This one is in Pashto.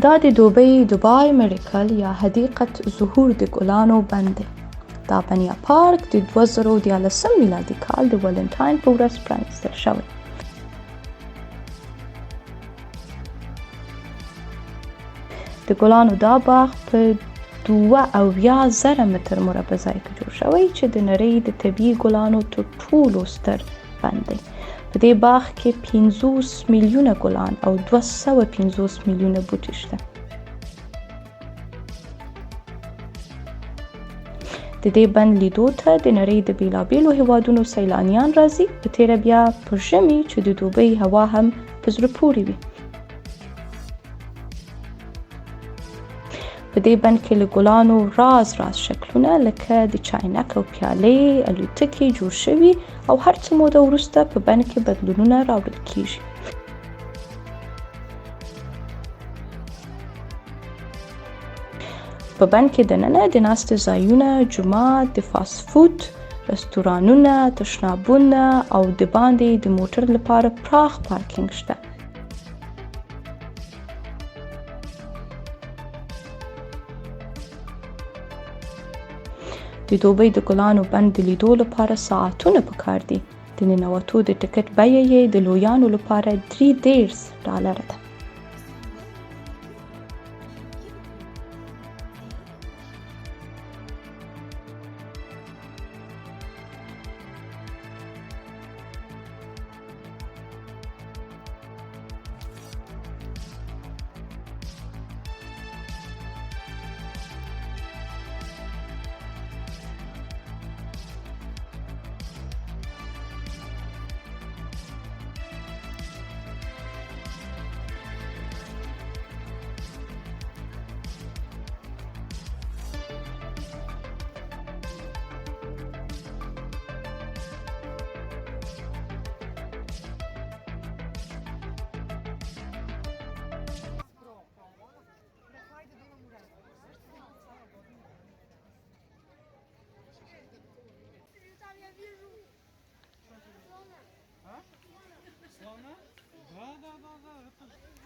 دا د دبای میریکل یا حدیقه زهور د ګلانو بند دی. دا بنیا پارک د 2014 میلادي کال د ولنټاین په ورځ پرانیستل شوی. د ګلانو دا باغ په 72,000 متر مربع ځای کې جوړ شوی چې د نړۍ د طبیعي ګلانو تر ټولو ستر بند دی. په دې باغ کې 50 میلیونه ګلان او 250 میلیونه بوټي شته. د دې بند لیدو ته د نړۍ د بیلابیلو هیوادونو سیلانیان راځي، په تیره بیا په ژمي چې د دوبۍ هوا هم په زړه پورې وي. په دې بند کې له ګلانو راز شکلونه لکه د چاینک او پیالې، الوتکې جوړ شوي او هر څه موده وروسته په بند کې بدلونونه راوړل کیږي. په بند کې دننه د ناستې ځایونه، جومات، د فاسټ فوډ رستورانونه، تشنابونه او د باندې د موټر لپاره پراخ پارکینګ شته. د دوبۍ د ګلانو بند د لیدو لپاره ساعتونه پکار دي. د ننوتو د ټکټ بیه یې د لویانو لپاره $30 ده. Слона? Да.